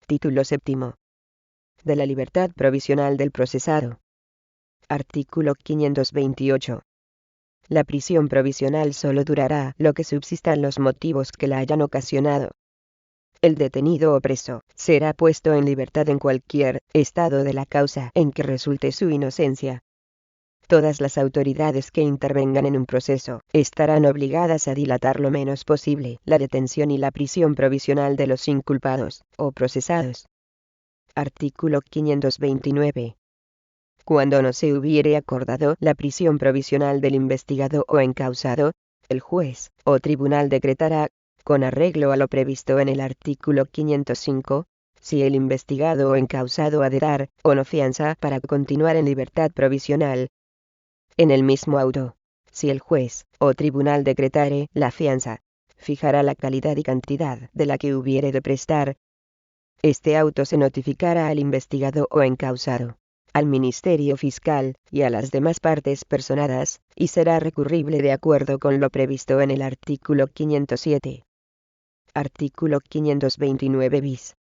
Título séptimo. De la libertad provisional del procesado. Artículo 528. La prisión provisional solo durará lo que subsistan los motivos que la hayan ocasionado. El detenido o preso será puesto en libertad en cualquier estado de la causa en que resulte su inocencia. Todas las autoridades que intervengan en un proceso estarán obligadas a dilatar lo menos posible la detención y la prisión provisional de los inculpados o procesados. Artículo 529. Cuando no se hubiere acordado la prisión provisional del investigado o encausado, el juez o tribunal decretará, con arreglo a lo previsto en el artículo 505, si el investigado o encausado ha de dar o no fianza para continuar en libertad provisional. En el mismo auto, si el juez o tribunal decretare la fianza, fijará la calidad y cantidad de la que hubiere de prestar. Este auto se notificará al investigado o encausado, al Ministerio Fiscal y a las demás partes personadas, y será recurrible de acuerdo con lo previsto en el artículo 507. Artículo 529 bis.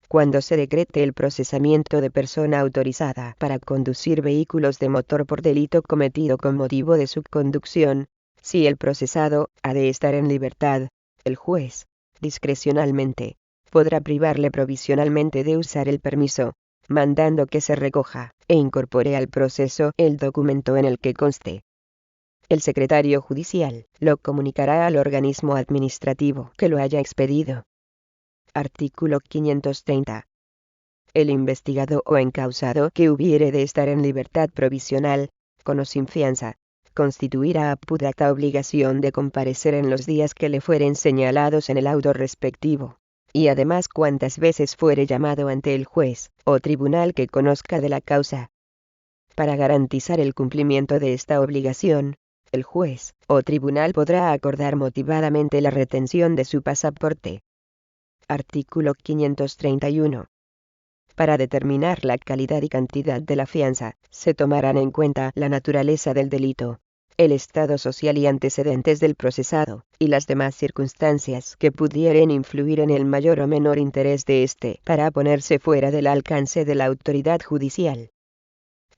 Cuando se decrete el procesamiento de persona autorizada para conducir vehículos de motor por delito cometido con motivo de su conducción, si el procesado ha de estar en libertad, el juez, discrecionalmente, podrá privarle provisionalmente de usar el permiso, mandando que se recoja e incorpore al proceso el documento en el que conste. El secretario judicial lo comunicará al organismo administrativo que lo haya expedido. Artículo 530. El investigado o encausado que hubiere de estar en libertad provisional, con o sin fianza, constituirá apudata obligación de comparecer en los días que le fueren señalados en el auto respectivo, y además cuantas veces fuere llamado ante el juez o tribunal que conozca de la causa. Para garantizar el cumplimiento de esta obligación, el juez o tribunal podrá acordar motivadamente la retención de su pasaporte. Artículo 531. Para determinar la calidad y cantidad de la fianza, se tomarán en cuenta la naturaleza del delito, el estado social y antecedentes del procesado, y las demás circunstancias que pudieren influir en el mayor o menor interés de éste para ponerse fuera del alcance de la autoridad judicial.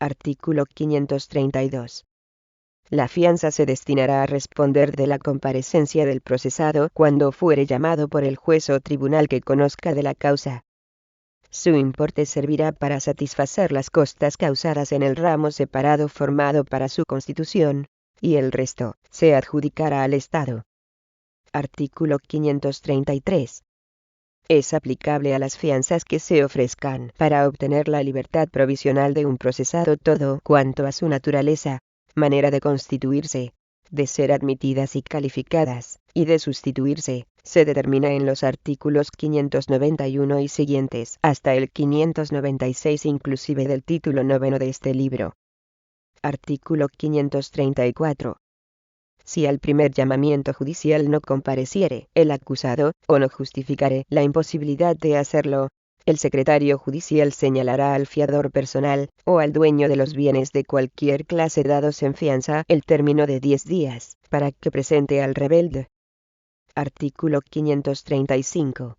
Artículo 532. La fianza se destinará a responder de la comparecencia del procesado cuando fuere llamado por el juez o tribunal que conozca de la causa. Su importe servirá para satisfacer las costas causadas en el ramo separado formado para su constitución, y el resto se adjudicará al Estado. Artículo 533. Es aplicable a las fianzas que se ofrezcan para obtener la libertad provisional de un procesado todo cuanto a su naturaleza, manera de constituirse, de ser admitidas y calificadas, y de sustituirse, se determina en los artículos 591 y siguientes hasta el 596 inclusive del título noveno de este libro. Artículo 534. Si al primer llamamiento judicial no compareciere el acusado, o no justificare la imposibilidad de hacerlo, el secretario judicial señalará al fiador personal, o al dueño de los bienes de cualquier clase dados en fianza, el término de 10 días, para que presente al rebelde. Artículo 535.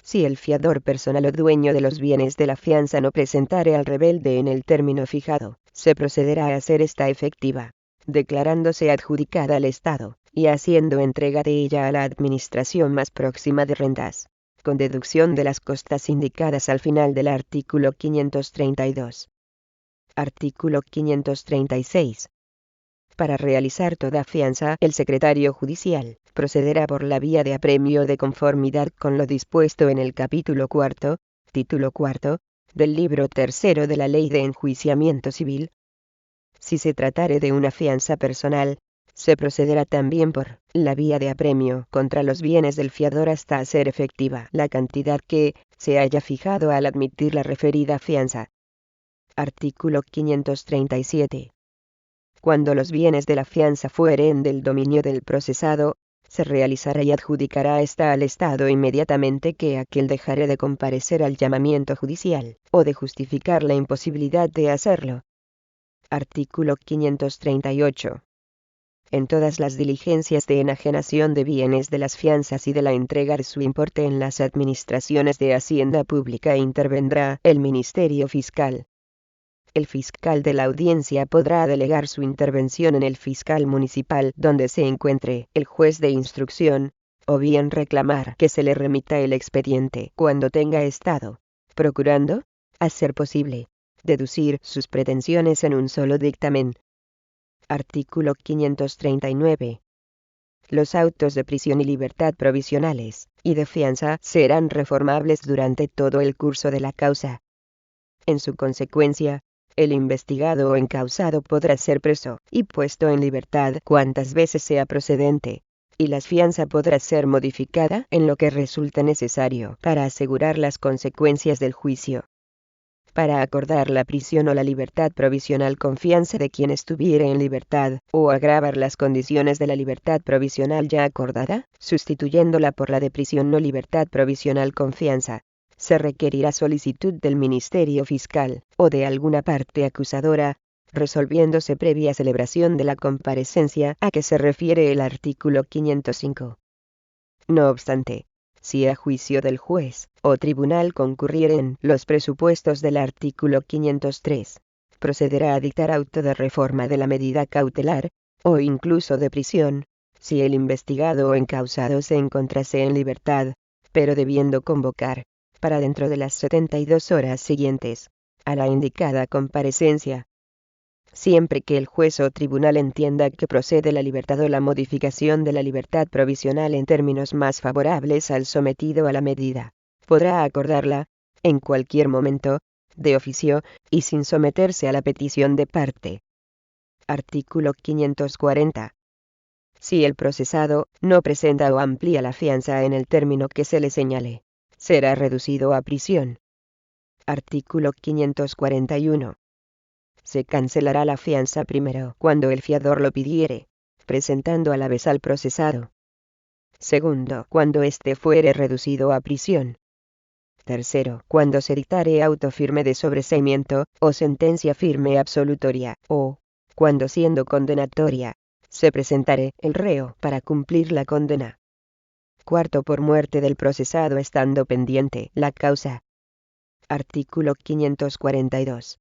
Si el fiador personal o dueño de los bienes de la fianza no presentare al rebelde en el término fijado, se procederá a hacer esta efectiva, declarándose adjudicada al Estado, y haciendo entrega de ella a la administración más próxima de rentas, con deducción de las costas indicadas al final del artículo 532. Artículo 536. Para realizar toda fianza, el secretario judicial procederá por la vía de apremio de conformidad con lo dispuesto en el capítulo cuarto, título cuarto, del libro tercero de la Ley de Enjuiciamiento Civil. Si se tratare de una fianza personal, se procederá también por la vía de apremio contra los bienes del fiador hasta hacer efectiva la cantidad que se haya fijado al admitir la referida fianza. Artículo 537. Cuando los bienes de la fianza fueren del dominio del procesado, se realizará y adjudicará esta al Estado inmediatamente que aquel dejare de comparecer al llamamiento judicial, o de justificar la imposibilidad de hacerlo. Artículo 538. en todas las diligencias de enajenación de bienes de las fianzas y de la entrega de su importe en las administraciones de Hacienda Pública intervendrá el Ministerio Fiscal. El fiscal de la audiencia podrá delegar su intervención en el fiscal municipal donde se encuentre el juez de instrucción, o bien reclamar que se le remita el expediente cuando tenga estado, procurando, a ser posible, deducir sus pretensiones en un solo dictamen. Artículo 539. Los autos de prisión y libertad provisionales y de fianza serán reformables durante todo el curso de la causa. En su consecuencia, el investigado o encausado podrá ser preso y puesto en libertad cuantas veces sea procedente, y la fianza podrá ser modificada en lo que resulte necesario para asegurar las consecuencias del juicio. Para acordar la prisión o la libertad provisional con fianza de quien estuviere en libertad, o agravar las condiciones de la libertad provisional ya acordada, sustituyéndola por la de prisión o libertad provisional con fianza, se requerirá solicitud del Ministerio Fiscal, o de alguna parte acusadora, resolviéndose previa celebración de la comparecencia a que se refiere el artículo 505. No obstante, si a juicio del juez o tribunal concurrieren los presupuestos del artículo 503, procederá a dictar auto de reforma de la medida cautelar, o incluso de prisión, si el investigado o encausado se encontrase en libertad, pero debiendo convocar, para dentro de las 72 horas siguientes, a la indicada comparecencia. Siempre que el juez o tribunal entienda que procede la libertad o la modificación de la libertad provisional en términos más favorables al sometido a la medida, podrá acordarla, en cualquier momento, de oficio, y sin someterse a la petición de parte. Artículo 540. Si el procesado no presenta o amplía la fianza en el término que se le señale, será reducido a prisión. Artículo 541. Se cancelará la fianza primero cuando el fiador lo pidiere, presentando a la vez al procesado. Segundo, cuando éste fuere reducido a prisión. Tercero, cuando se dictare auto firme de sobreseimiento, o sentencia firme absolutoria, o, cuando siendo condenatoria, se presentare el reo para cumplir la condena. Cuarto, por muerte del procesado estando pendiente la causa. Artículo 542.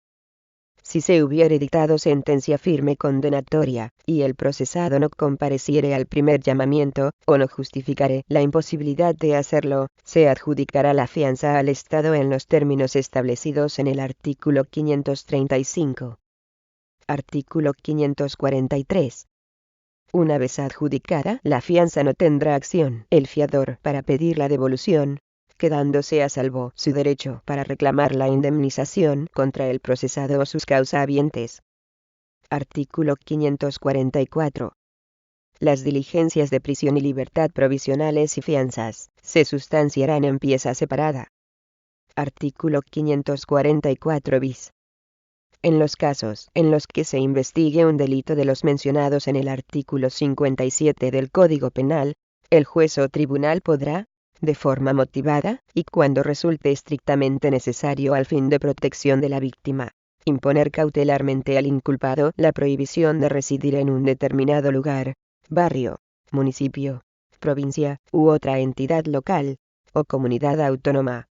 Si se hubiere dictado sentencia firme condenatoria, y el procesado no compareciere al primer llamamiento, o no justificare la imposibilidad de hacerlo, se adjudicará la fianza al Estado en los términos establecidos en el artículo 535. Artículo 543. Una vez adjudicada la fianza no tendrá acción el fiador para pedir la devolución, quedándose a salvo su derecho para reclamar la indemnización contra el procesado o sus causahabientes. Artículo 544. Las diligencias de prisión y libertad provisionales y fianzas se sustanciarán en pieza separada. Artículo 544 bis. En los casos en los que se investigue un delito de los mencionados en el artículo 57 del Código Penal, el juez o tribunal podrá, de forma motivada, y cuando resulte estrictamente necesario al fin de protección de la víctima, imponer cautelarmente al inculpado la prohibición de residir en un determinado lugar, barrio, municipio, provincia, u otra entidad local, o comunidad autónoma.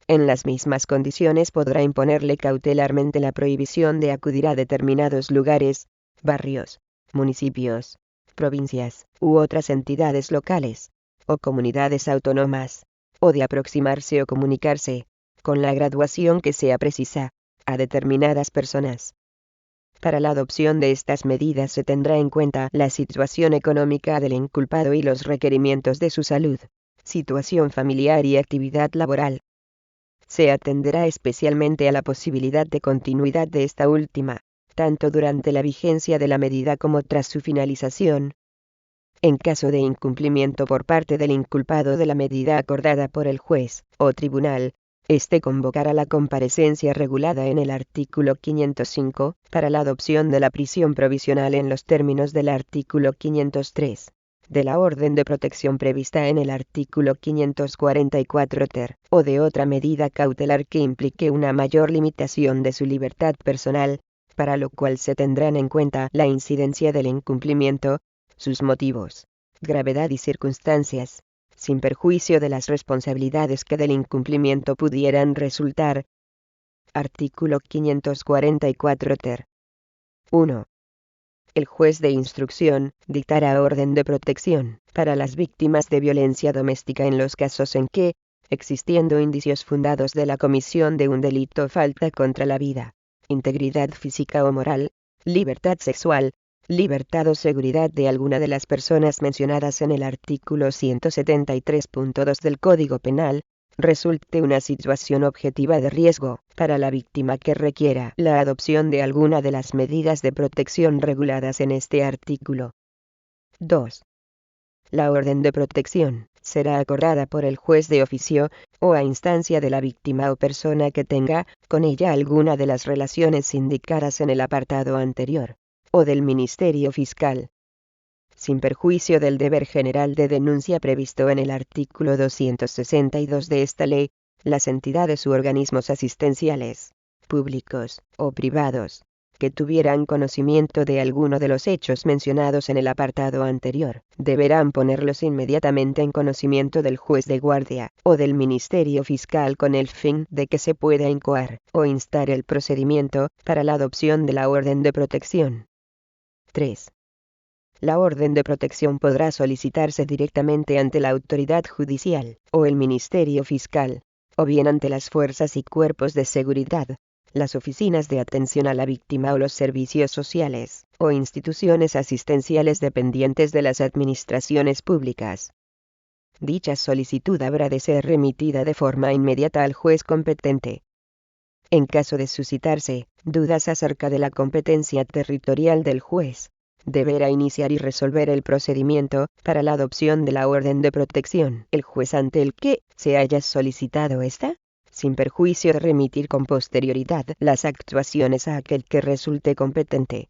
En las mismas condiciones podrá imponerle cautelarmente la prohibición de acudir a determinados lugares, barrios, municipios, provincias, u otras entidades locales, o comunidades autónomas, o de aproximarse o comunicarse, con la graduación que sea precisa, a determinadas personas. Para la adopción de estas medidas se tendrá en cuenta la situación económica del inculpado y los requerimientos de su salud, situación familiar y actividad laboral. Se atenderá especialmente a la posibilidad de continuidad de esta última, tanto durante la vigencia de la medida como tras su finalización. En caso de incumplimiento por parte del inculpado de la medida acordada por el juez o tribunal, éste convocará la comparecencia regulada en el artículo 505 para la adopción de la prisión provisional en los términos del artículo 503 de la orden de protección prevista en el artículo 544 ter, o de otra medida cautelar que implique una mayor limitación de su libertad personal, para lo cual se tendrán en cuenta la incidencia del incumplimiento, sus motivos, gravedad y circunstancias, sin perjuicio de las responsabilidades que del incumplimiento pudieran resultar. Artículo 544 ter. 1. El juez de instrucción dictará orden de protección para las víctimas de violencia doméstica en los casos en que, existiendo indicios fundados de la comisión de un delito o falta contra la vida, integridad física o moral, libertad sexual, libertad o seguridad de alguna de las personas mencionadas en el artículo 173.2 del Código Penal, resulte una situación objetiva de riesgo para la víctima que requiera la adopción de alguna de las medidas de protección reguladas en este artículo. 2. La orden de protección será acordada por el juez de oficio, o a instancia de la víctima o persona que tenga con ella alguna de las relaciones indicadas en el apartado anterior, o del Ministerio Fiscal, sin perjuicio del deber general de denuncia previsto en el artículo 262 de esta ley. Las entidades u organismos asistenciales, públicos o privados, que tuvieran conocimiento de alguno de los hechos mencionados en el apartado anterior, deberán ponerlos inmediatamente en conocimiento del juez de guardia o del Ministerio Fiscal con el fin de que se pueda incoar o instar el procedimiento para la adopción de la orden de protección. 3. La orden de protección podrá solicitarse directamente ante la autoridad judicial o el Ministerio Fiscal, o bien ante las fuerzas y cuerpos de seguridad, las oficinas de atención a la víctima o los servicios sociales, o instituciones asistenciales dependientes de las administraciones públicas. Dicha solicitud habrá de ser remitida de forma inmediata al juez competente. En caso de suscitarse dudas acerca de la competencia territorial del juez, deberá iniciar y resolver el procedimiento para la adopción de la orden de protección el juez ante el que se haya solicitado esta, sin perjuicio de remitir con posterioridad las actuaciones a aquel que resulte competente.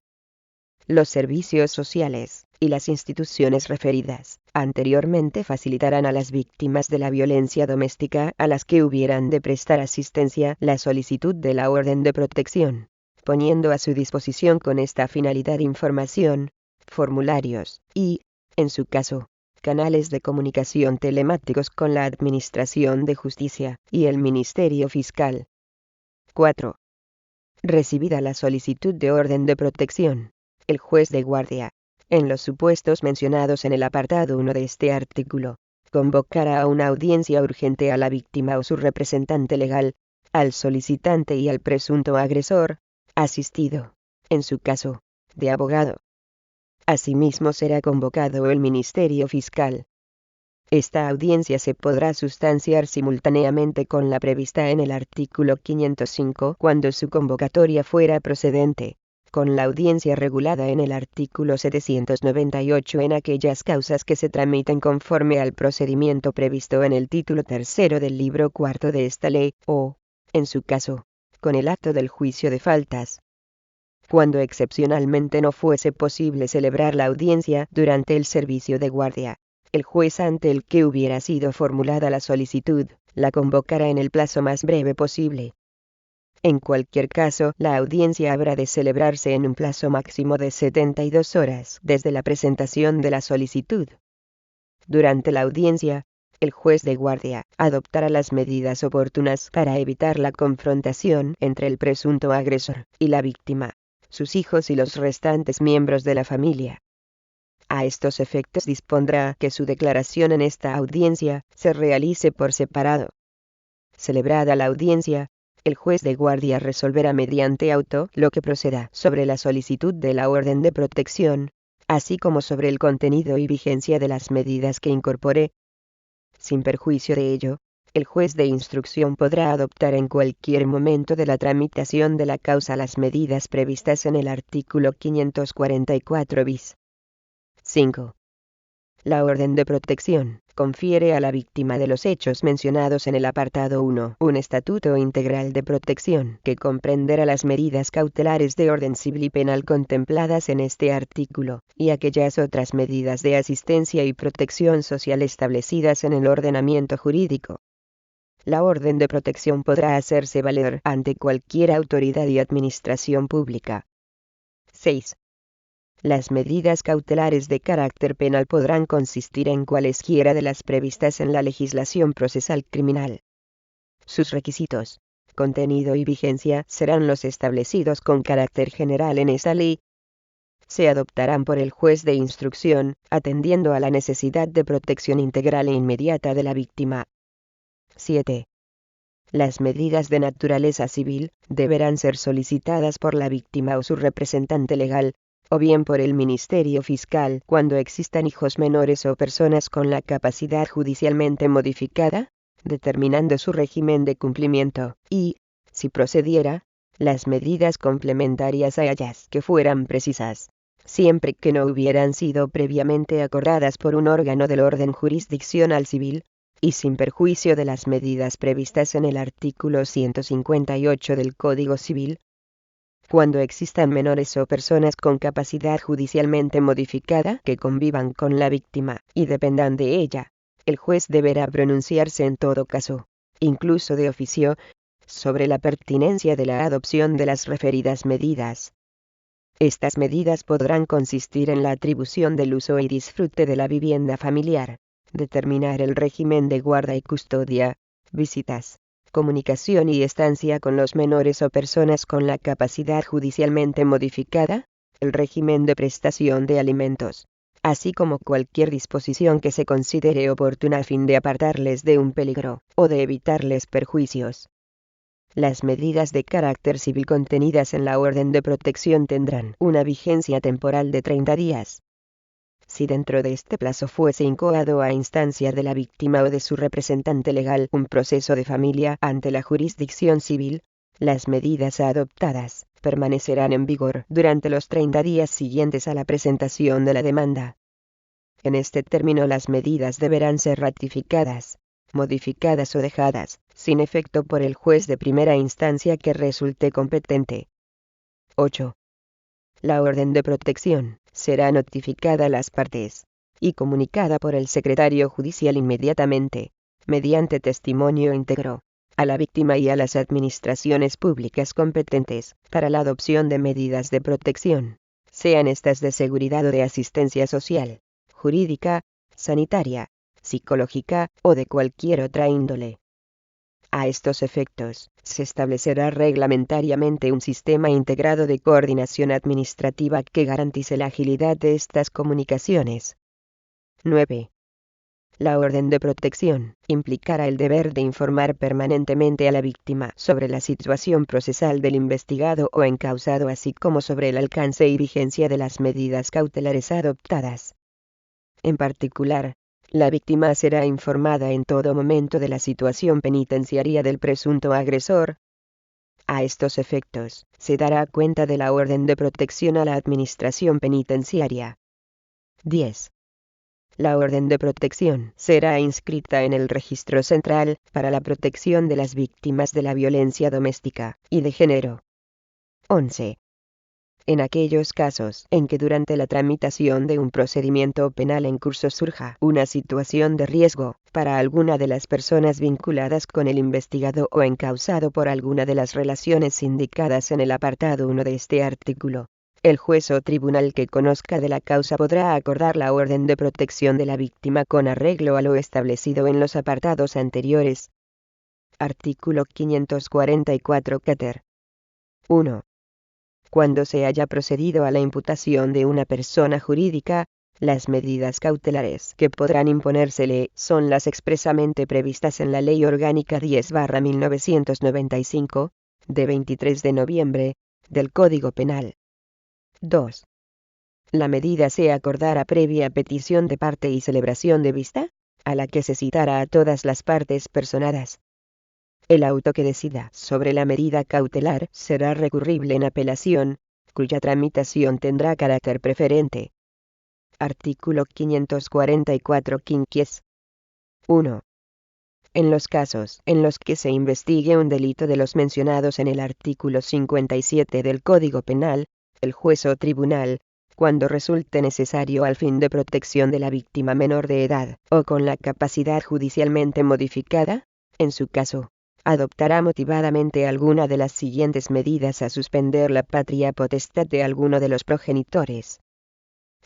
Los servicios sociales y las instituciones referidas anteriormente facilitarán a las víctimas de la violencia doméstica a las que hubieran de prestar asistencia la solicitud de la orden de protección, poniendo a su disposición con esta finalidad información, formularios y, en su caso, canales de comunicación telemáticos con la Administración de Justicia y el Ministerio Fiscal. 4. Recibida la solicitud de orden de protección, el juez de guardia, en los supuestos mencionados en el apartado 1 de este artículo, convocará a una audiencia urgente a la víctima o su representante legal, al solicitante y al presunto agresor, asistido, en su caso, de abogado. Asimismo será convocado el Ministerio Fiscal. Esta audiencia se podrá sustanciar simultáneamente con la prevista en el artículo 505 cuando su convocatoria fuera procedente, con la audiencia regulada en el artículo 798 en aquellas causas que se tramiten conforme al procedimiento previsto en el título tercero del libro cuarto de esta ley, o, en su caso, con el acto del juicio de faltas. Cuando excepcionalmente no fuese posible celebrar la audiencia durante el servicio de guardia, el juez ante el que hubiera sido formulada la solicitud, la convocará en el plazo más breve posible. En cualquier caso, la audiencia habrá de celebrarse en un plazo máximo de 72 horas desde la presentación de la solicitud. Durante la audiencia, el juez de guardia adoptará las medidas oportunas para evitar la confrontación entre el presunto agresor y la víctima, sus hijos y los restantes miembros de la familia. A estos efectos dispondrá que su declaración en esta audiencia se realice por separado. Celebrada la audiencia, el juez de guardia resolverá mediante auto lo que proceda sobre la solicitud de la orden de protección, así como sobre el contenido y vigencia de las medidas que incorpore. Sin perjuicio de ello, el juez de instrucción podrá adoptar en cualquier momento de la tramitación de la causa las medidas previstas en el artículo 544 bis. 5. La orden de protección confiere a la víctima de los hechos mencionados en el apartado 1 un estatuto integral de protección que comprenderá las medidas cautelares de orden civil y penal contempladas en este artículo, y aquellas otras medidas de asistencia y protección social establecidas en el ordenamiento jurídico. La orden de protección podrá hacerse valer ante cualquier autoridad y administración pública, 6. Las medidas cautelares de carácter penal podrán consistir en cualesquiera de las previstas en la legislación procesal criminal. Sus requisitos, contenido y vigencia serán los establecidos con carácter general en esa ley. Se adoptarán por el juez de instrucción, atendiendo a la necesidad de protección integral e inmediata de la víctima. 7. Las medidas de naturaleza civil deberán ser solicitadas por la víctima o su representante legal, o bien por el Ministerio Fiscal cuando existan hijos menores o personas con la capacidad judicialmente modificada, determinando su régimen de cumplimiento, y, si procediera, las medidas complementarias a ellas que fueran precisas, siempre que no hubieran sido previamente acordadas por un órgano del orden jurisdiccional civil, y sin perjuicio de las medidas previstas en el artículo 158 del Código Civil. Cuando existan menores o personas con capacidad judicialmente modificada que convivan con la víctima y dependan de ella, el juez deberá pronunciarse en todo caso, incluso de oficio, sobre la pertinencia de la adopción de las referidas medidas. Estas medidas podrán consistir en la atribución del uso y disfrute de la vivienda familiar, determinar el régimen de guarda y custodia, visitas, comunicación y estancia con los menores o personas con la capacidad judicialmente modificada, el régimen de prestación de alimentos, así como cualquier disposición que se considere oportuna a fin de apartarles de un peligro o de evitarles perjuicios. Las medidas de carácter civil contenidas en la orden de protección tendrán una vigencia temporal de 30 días. Si dentro de este plazo fuese incoado a instancia de la víctima o de su representante legal un proceso de familia ante la jurisdicción civil, las medidas adoptadas permanecerán en vigor durante los 30 días siguientes a la presentación de la demanda. En este término las medidas deberán ser ratificadas, modificadas o dejadas sin efecto por el juez de primera instancia que resulte competente. 8. La orden de protección será notificada a las partes y comunicada por el secretario judicial inmediatamente, mediante testimonio íntegro, a la víctima y a las administraciones públicas competentes para la adopción de medidas de protección, sean estas de seguridad o de asistencia social, jurídica, sanitaria, psicológica o de cualquier otra índole. A estos efectos, se establecerá reglamentariamente un sistema integrado de coordinación administrativa que garantice la agilidad de estas comunicaciones. 9. La orden de protección implicará el deber de informar permanentemente a la víctima sobre la situación procesal del investigado o encausado, así como sobre el alcance y vigencia de las medidas cautelares adoptadas. En particular, la víctima será informada en todo momento de la situación penitenciaria del presunto agresor. A estos efectos, se dará cuenta de la orden de protección a la administración penitenciaria. 10. La orden de protección será inscrita en el Registro Central para la protección de las víctimas de la violencia doméstica y de género. 11. En aquellos casos en que durante la tramitación de un procedimiento penal en curso surja una situación de riesgo para alguna de las personas vinculadas con el investigado o encausado por alguna de las relaciones indicadas en el apartado 1 de este artículo, el juez o tribunal que conozca de la causa podrá acordar la orden de protección de la víctima con arreglo a lo establecido en los apartados anteriores. Artículo 544 Quater. 1. Cuando se haya procedido a la imputación de una persona jurídica, las medidas cautelares que podrán imponérsele son las expresamente previstas en la Ley Orgánica 10/1995, de 23 de noviembre, del Código Penal. 2. La medida se acordará previa petición de parte y celebración de vista, a la que se citará a todas las partes personadas. El auto que decida sobre la medida cautelar será recurrible en apelación, cuya tramitación tendrá carácter preferente. Artículo 544 quinquies. 1. En los casos en los que se investigue un delito de los mencionados en el artículo 57 del Código Penal, el juez o tribunal, cuando resulte necesario al fin de protección de la víctima menor de edad o con la capacidad judicialmente modificada, en su caso, adoptará motivadamente alguna de las siguientes medidas a suspender la patria potestad de alguno de los progenitores.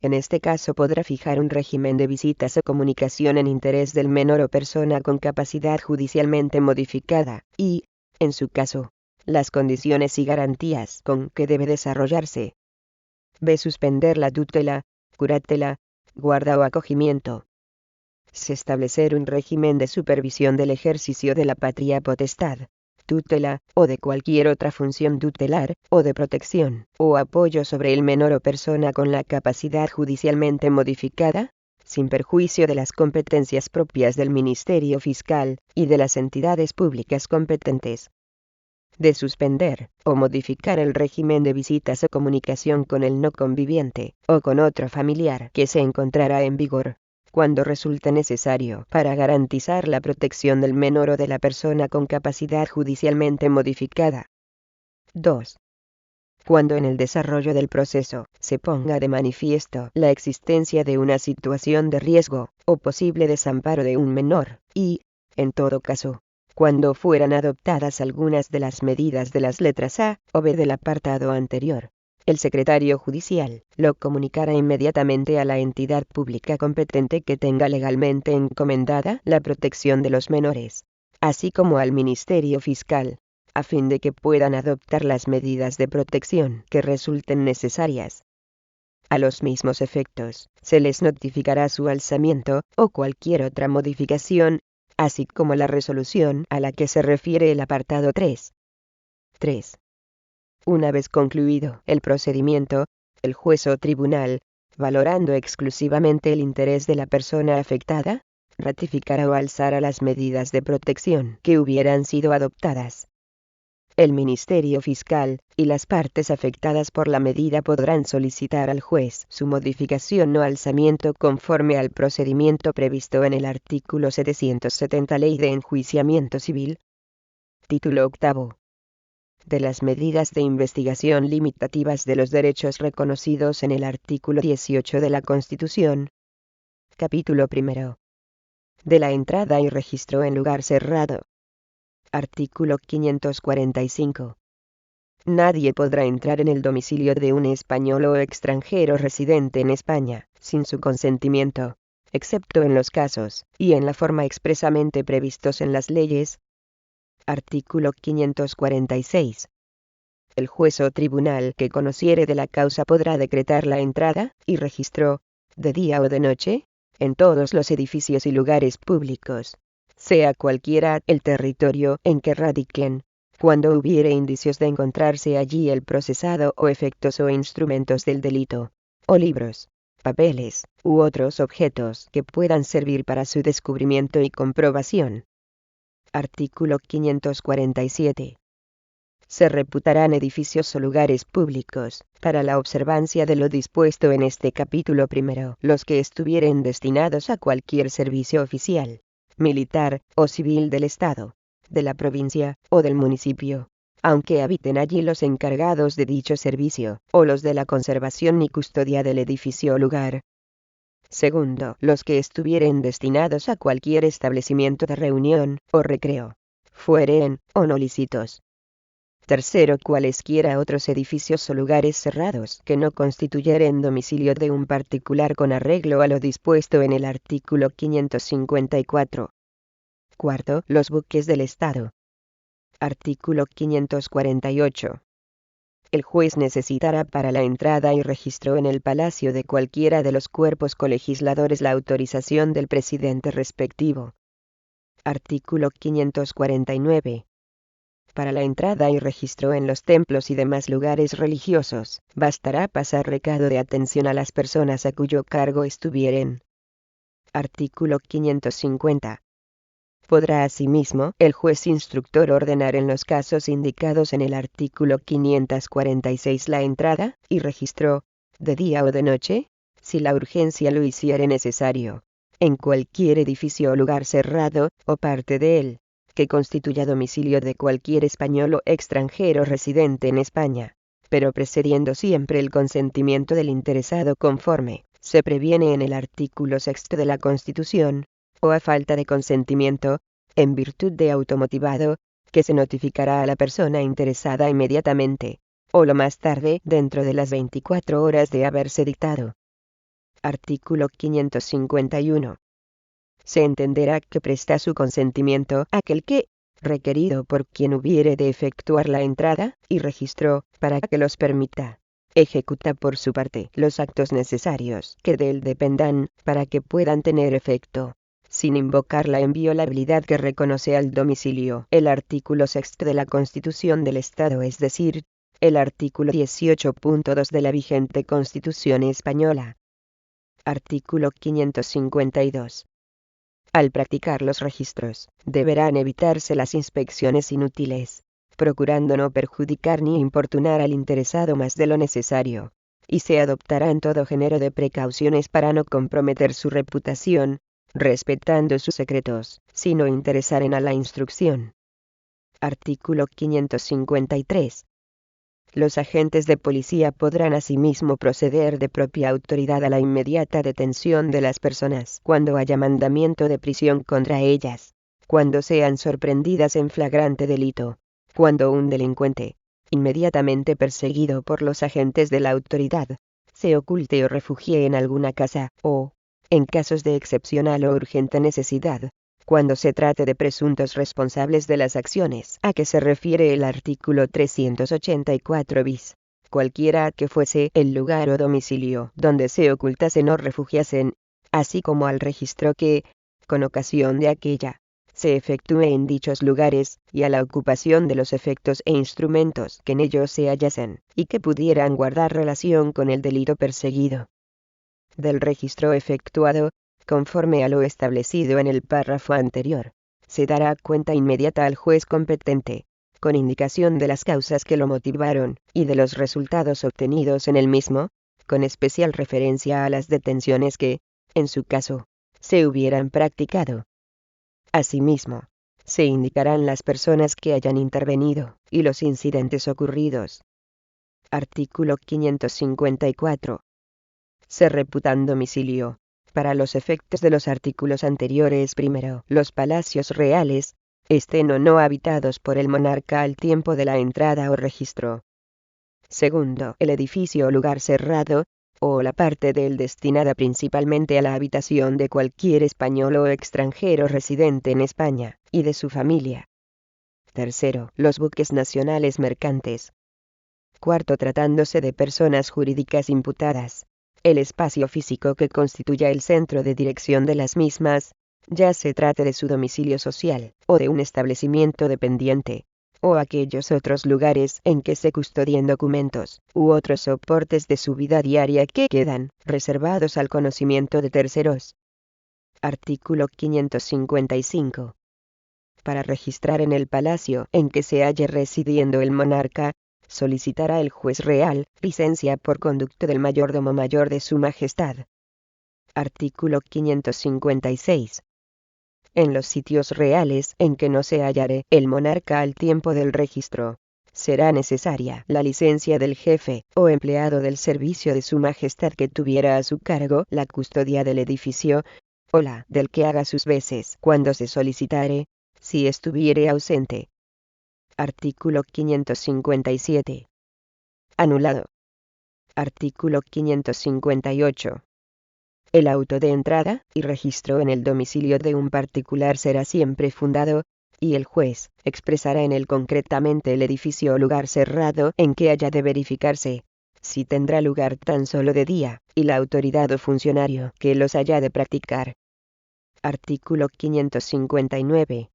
En este caso podrá fijar un régimen de visitas o comunicación en interés del menor o persona con capacidad judicialmente modificada, y, en su caso, las condiciones y garantías con que debe desarrollarse. B. Suspender la tutela, curatela, guarda o acogimiento. C. Establecer un régimen de supervisión del ejercicio de la patria potestad, tutela, o de cualquier otra función tutelar, o de protección, o apoyo sobre el menor o persona con la capacidad judicialmente modificada, sin perjuicio de las competencias propias del Ministerio Fiscal, y de las entidades públicas competentes. De suspender, o modificar el régimen de visitas o comunicación con el no conviviente, o con otro familiar que se encontrará en vigor, cuando resulte necesario para garantizar la protección del menor o de la persona con capacidad judicialmente modificada. 2. Cuando en el desarrollo del proceso se ponga de manifiesto la existencia de una situación de riesgo o posible desamparo de un menor, y, en todo caso, cuando fueran adoptadas algunas de las medidas de las letras A o B del apartado anterior, el secretario judicial lo comunicará inmediatamente a la entidad pública competente que tenga legalmente encomendada la protección de los menores, así como al Ministerio Fiscal, a fin de que puedan adoptar las medidas de protección que resulten necesarias. A los mismos efectos, se les notificará su alzamiento o cualquier otra modificación, así como la resolución a la que se refiere el apartado 3. 3. Una vez concluido el procedimiento, el juez o tribunal, valorando exclusivamente el interés de la persona afectada, ratificará o alzará las medidas de protección que hubieran sido adoptadas. El Ministerio Fiscal y las partes afectadas por la medida podrán solicitar al juez su modificación o alzamiento conforme al procedimiento previsto en el artículo 770 Ley de Enjuiciamiento Civil. Título octavo. De las medidas de investigación limitativas de los derechos reconocidos en el artículo 18 de la Constitución. Capítulo primero. De la entrada y registro en lugar cerrado. Artículo 545. Nadie podrá entrar en el domicilio de un español o extranjero residente en España, sin su consentimiento, excepto en los casos, y en la forma expresamente previstos en las leyes. Artículo 546. El juez o tribunal que conociere de la causa podrá decretar la entrada y registro, de día o de noche, en todos los edificios y lugares públicos, sea cualquiera el territorio en que radiquen, cuando hubiere indicios de encontrarse allí el procesado o efectos o instrumentos del delito, o libros, papeles, u otros objetos que puedan servir para su descubrimiento y comprobación. Artículo 547. Se reputarán edificios o lugares públicos, para la observancia de lo dispuesto en este capítulo primero, los que estuvieren destinados a cualquier servicio oficial, militar o civil del Estado, de la provincia o del municipio, aunque habiten allí los encargados de dicho servicio, o los de la conservación y custodia del edificio o lugar. Segundo, los que estuvieren destinados a cualquier establecimiento de reunión o recreo, fueren o no lícitos. Tercero, cualesquiera otros edificios o lugares cerrados que no constituyeren domicilio de un particular con arreglo a lo dispuesto en el artículo 554. Cuarto, los buques del Estado. Artículo 548. El juez necesitará para la entrada y registro en el palacio de cualquiera de los cuerpos colegisladores la autorización del presidente respectivo. Artículo 549. Para la entrada y registro en los templos y demás lugares religiosos, bastará pasar recado de atención a las personas a cuyo cargo estuvieren. Artículo 550. Podrá asimismo el juez instructor ordenar en los casos indicados en el artículo 546 la entrada y registro, de día o de noche, si la urgencia lo hiciere necesario, en cualquier edificio o lugar cerrado, o parte de él, que constituya domicilio de cualquier español o extranjero residente en España, pero precediendo siempre el consentimiento del interesado conforme se previene en el artículo 6 de la Constitución, o a falta de consentimiento, en virtud de automotivado, que se notificará a la persona interesada inmediatamente, o lo más tarde dentro de las 24 horas de haberse dictado. Artículo 551. Se entenderá que presta su consentimiento aquel que, requerido por quien hubiere de efectuar la entrada y registro, para que los permita, ejecuta por su parte los actos necesarios que de él dependan, para que puedan tener efecto, sin invocar la inviolabilidad que reconoce al domicilio el artículo 6 de la Constitución del Estado, es decir, el artículo 18.2 de la vigente Constitución española. Artículo 552. Al practicar los registros, deberán evitarse las inspecciones inútiles, procurando no perjudicar ni importunar al interesado más de lo necesario, y se adoptarán todo género de precauciones para no comprometer su reputación, respetando sus secretos, sino interesaren a la instrucción. Artículo 553. Los agentes de policía podrán asimismo proceder de propia autoridad a la inmediata detención de las personas cuando haya mandamiento de prisión contra ellas, cuando sean sorprendidas en flagrante delito, cuando un delincuente, inmediatamente perseguido por los agentes de la autoridad, se oculte o refugie en alguna casa, o, en casos de excepcional o urgente necesidad, cuando se trate de presuntos responsables de las acciones a que se refiere el artículo 384 bis, cualquiera que fuese el lugar o domicilio donde se ocultasen o refugiasen, así como al registro que, con ocasión de aquella, se efectúe en dichos lugares, y a la ocupación de los efectos e instrumentos que en ellos se hallasen, y que pudieran guardar relación con el delito perseguido. Del registro efectuado, conforme a lo establecido en el párrafo anterior, se dará cuenta inmediata al juez competente, con indicación de las causas que lo motivaron, y de los resultados obtenidos en el mismo, con especial referencia a las detenciones que, en su caso, se hubieran practicado. Asimismo, se indicarán las personas que hayan intervenido, y los incidentes ocurridos. Artículo 554. Se reputan domicilio, para los efectos de los artículos anteriores, primero, los palacios reales, estén o no habitados por el monarca al tiempo de la entrada o registro. Segundo, el edificio o lugar cerrado, o la parte de él destinada principalmente a la habitación de cualquier español o extranjero residente en España, y de su familia. Tercero, los buques nacionales mercantes. Cuarto, tratándose de personas jurídicas imputadas, el espacio físico que constituya el centro de dirección de las mismas, ya se trate de su domicilio social, o de un establecimiento dependiente, o aquellos otros lugares en que se custodien documentos, u otros soportes de su vida diaria que quedan reservados al conocimiento de terceros. Artículo 555. Para registrar en el palacio en que se halle residiendo el monarca, solicitará el juez real licencia por conducto del mayordomo mayor de su majestad. Artículo 556. En los sitios reales en que no se hallare el monarca al tiempo del registro, será necesaria la licencia del jefe o empleado del servicio de su majestad que tuviera a su cargo la custodia del edificio, o la del que haga sus veces cuando se solicitare, si estuviere ausente. Artículo 557. Anulado. Artículo 558. El auto de entrada y registro en el domicilio de un particular será siempre fundado, y el juez expresará en él concretamente el edificio o lugar cerrado en que haya de verificarse, si tendrá lugar tan solo de día, y la autoridad o funcionario que los haya de practicar. Artículo 559.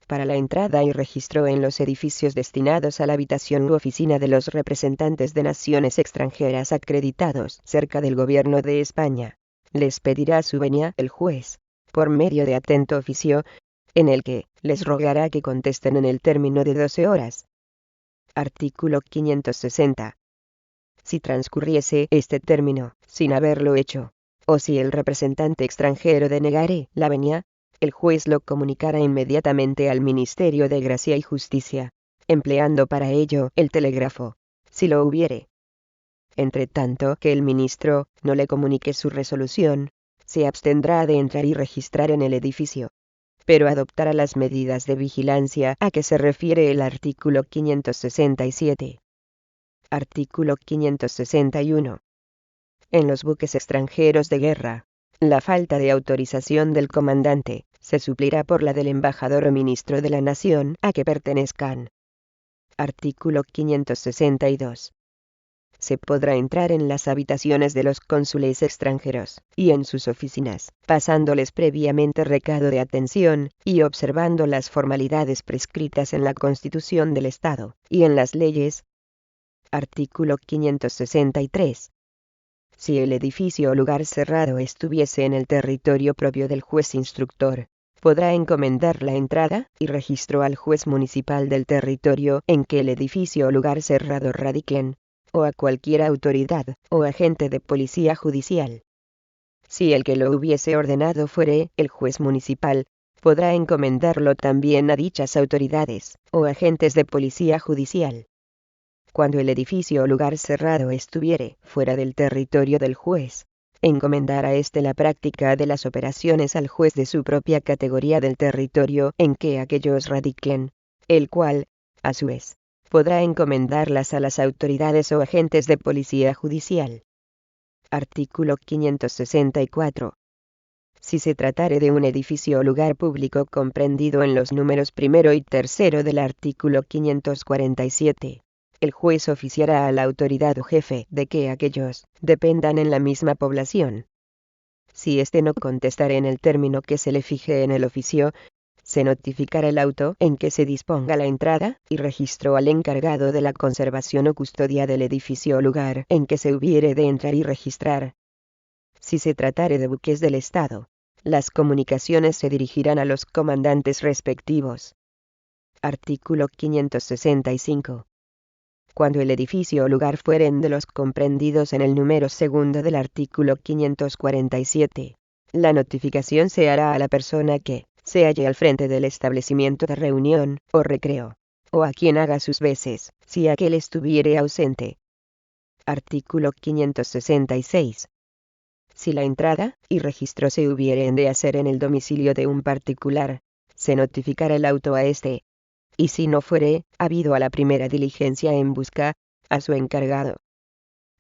Para la entrada y registro en los edificios destinados a la habitación u oficina de los representantes de naciones extranjeras acreditados cerca del gobierno de España, les pedirá su venia el juez, por medio de atento oficio, en el que les rogará que contesten en el término de 12 horas. Artículo 560. Si transcurriese este término sin haberlo hecho, o si el representante extranjero denegare la venia, el juez lo comunicará inmediatamente al Ministerio de Gracia y Justicia, empleando para ello el telégrafo, si lo hubiere. Entre tanto que el ministro no le comunique su resolución, se abstendrá de entrar y registrar en el edificio. pero adoptará las medidas de vigilancia a que se refiere el artículo 567. Artículo 561. En los buques extranjeros de guerra, la falta de autorización del comandante se suplirá por la del embajador o ministro de la nación a que pertenezcan. Artículo 562. Se podrá entrar en las habitaciones de los cónsules extranjeros y en sus oficinas, pasándoles previamente recado de atención y observando las formalidades prescritas en la Constitución del Estado y en las leyes. Artículo 563. Si el edificio o lugar cerrado estuviese en el territorio propio del juez instructor, podrá encomendar la entrada y registro al juez municipal del territorio en que el edificio o lugar cerrado radiquen, o a cualquier autoridad o agente de policía judicial. Si el que lo hubiese ordenado fuere el juez municipal, podrá encomendarlo también a dichas autoridades o agentes de policía judicial. Cuando el edificio o lugar cerrado estuviere fuera del territorio del juez, encomendar a éste la práctica de las operaciones al juez de su propia categoría del territorio en que aquellos radiquen, el cual, a su vez, podrá encomendarlas a las autoridades o agentes de policía judicial. Artículo 564. Si se tratare de un edificio o lugar público comprendido en los números primero y tercero del artículo 547, el juez oficiará a la autoridad o jefe de que aquellos dependan en la misma población. Si éste no contestare en el término que se le fije en el oficio, se notificará el auto en que se disponga la entrada y registro al encargado de la conservación o custodia del edificio o lugar en que se hubiere de entrar y registrar. Si se tratare de buques del Estado, las comunicaciones se dirigirán a los comandantes respectivos. Artículo 565. Cuando el edificio o lugar fueren de los comprendidos en el número segundo del artículo 547, la notificación se hará a la persona que se halle al frente del establecimiento de reunión o recreo, o a quien haga sus veces, si aquel estuviere ausente. Artículo 566. Si la entrada y registro se hubieren de hacer en el domicilio de un particular, se notificará el auto a éste, y si no fuere habido a la primera diligencia en busca, a su encargado.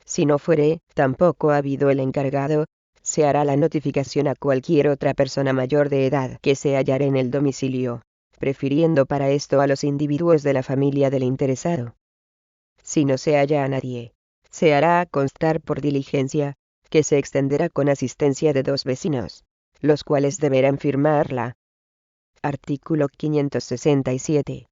Si no fuere tampoco habido el encargado, se hará la notificación a cualquier otra persona mayor de edad que se hallare en el domicilio, prefiriendo para esto a los individuos de la familia del interesado. Si no se halla a nadie, se hará constar por diligencia, que se extenderá con asistencia de 2 vecinos, los cuales deberán firmarla. Artículo 567.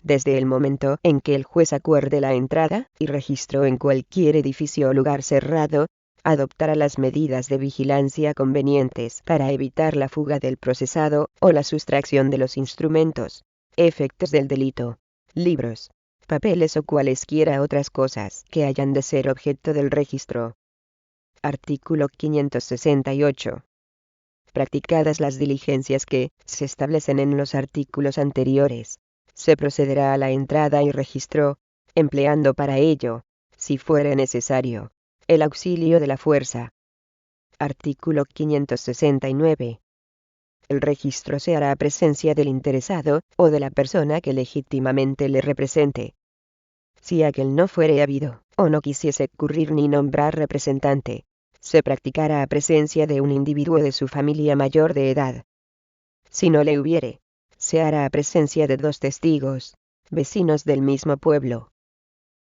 Desde el momento en que el juez acuerde la entrada y registro en cualquier edificio o lugar cerrado, adoptará las medidas de vigilancia convenientes para evitar la fuga del procesado o la sustracción de los instrumentos, efectos del delito, libros, papeles o cualesquiera otras cosas que hayan de ser objeto del registro. Artículo 568. Practicadas las diligencias que se establecen en los artículos anteriores, se procederá a la entrada y registro, empleando para ello, si fuere necesario, el auxilio de la fuerza. Artículo 569. El registro se hará a presencia del interesado o de la persona que legítimamente le represente. Si aquel no fuere habido, o no quisiese concurrir ni nombrar representante, se practicará a presencia de un individuo de su familia mayor de edad. Si no le hubiere, se hará a presencia de 2 testigos, vecinos del mismo pueblo.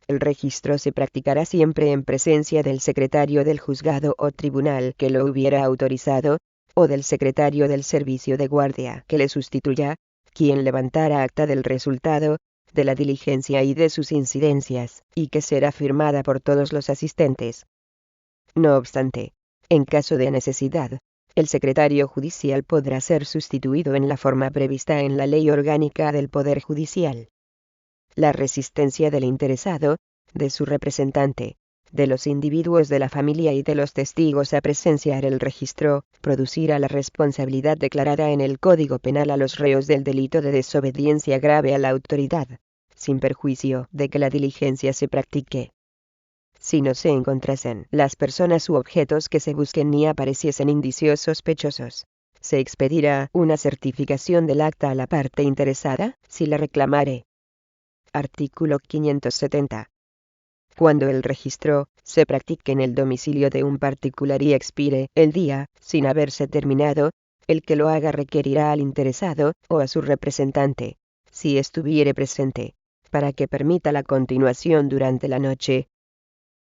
El registro se practicará siempre en presencia del secretario del juzgado o tribunal que lo hubiera autorizado, o del secretario del servicio de guardia que le sustituya, quien levantara acta del resultado de la diligencia y de sus incidencias, y que será firmada por todos los asistentes. No obstante, en caso de necesidad, el secretario judicial podrá ser sustituido en la forma prevista en la Ley Orgánica del Poder Judicial. La resistencia del interesado, de su representante, de los individuos de la familia y de los testigos a presenciar el registro, producirá la responsabilidad declarada en el Código Penal a los reos del delito de desobediencia grave a la autoridad, sin perjuicio de que la diligencia se practique. Si no se encontrasen las personas u objetos que se busquen ni apareciesen indicios sospechosos, Se expedirá una certificación del acta a la parte interesada, si la reclamare. Artículo 570. Cuando el registro se practique en el domicilio de un particular y expire el día, sin haberse terminado, el que lo haga requerirá al interesado, o a su representante, si estuviere presente, para que permita la continuación durante la noche.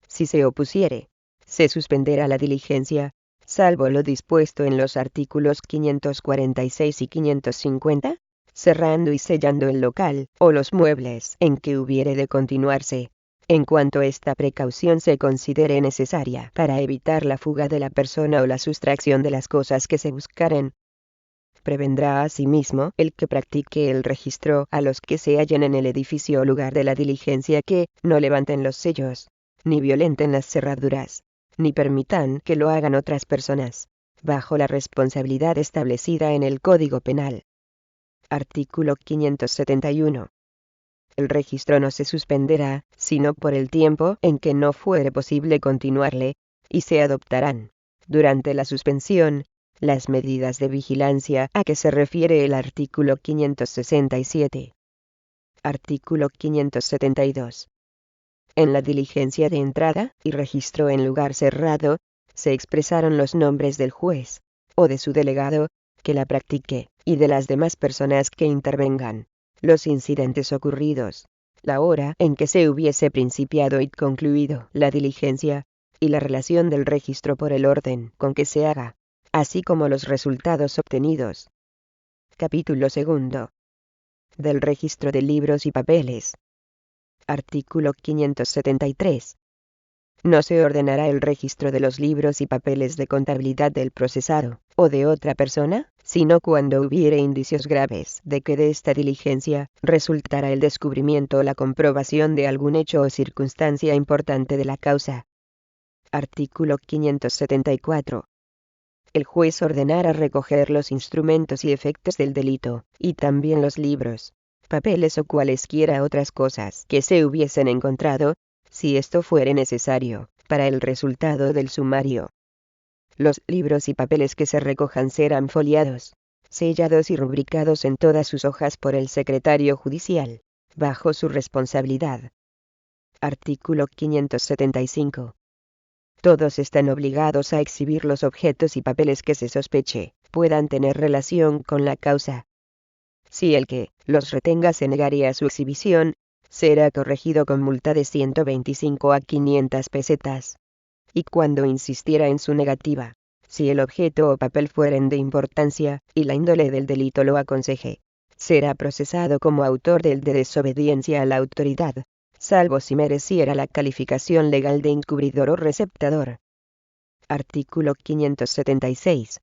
Si se opusiere, se suspenderá la diligencia, salvo lo dispuesto en los artículos 546 y 550, cerrando y sellando el local, o los muebles en que hubiere de continuarse, en cuanto esta precaución se considere necesaria para evitar la fuga de la persona o la sustracción de las cosas que se buscaren. Prevendrá asimismo el que practique el registro a los que se hallen en el edificio o lugar de la diligencia que no levanten los sellos, ni violenten las cerraduras, ni permitan que lo hagan otras personas, bajo la responsabilidad establecida en el Código Penal. Artículo 571. El registro no se suspenderá, sino por el tiempo en que no fuere posible continuarle, y se adoptarán, durante la suspensión, las medidas de vigilancia a que se refiere el artículo 567. Artículo 572. En la diligencia de entrada y registro en lugar cerrado, se expresaron los nombres del juez, o de su delegado, que la practique, y de las demás personas que intervengan, los incidentes ocurridos, la hora en que se hubiese principiado y concluido la diligencia, y la relación del registro por el orden con que se haga, así como los resultados obtenidos. Capítulo 2. Del registro de libros y papeles. Artículo 573. No se ordenará el registro de los libros y papeles de contabilidad del procesado, o de otra persona, sino cuando hubiere indicios graves de que de esta diligencia resultará el descubrimiento o la comprobación de algún hecho o circunstancia importante de la causa. Artículo 574. El juez ordenará recoger los instrumentos y efectos del delito, y también los libros, papeles o cualesquiera otras cosas que se hubiesen encontrado, si esto fuere necesario, para el resultado del sumario. Los libros y papeles que se recojan serán foliados, sellados y rubricados en todas sus hojas por el secretario judicial, bajo su responsabilidad. Artículo 575. Todos están obligados a exhibir los objetos y papeles que se sospeche puedan tener relación con la causa. Si el que los retenga se negare a su exhibición, será corregido con multa de 125 a 500 pesetas. Y cuando insistiera en su negativa, si el objeto o papel fueren de importancia, y la índole del delito lo aconseje, será procesado como autor de desobediencia a la autoridad, salvo si mereciera la calificación legal de encubridor o receptador. Artículo 576.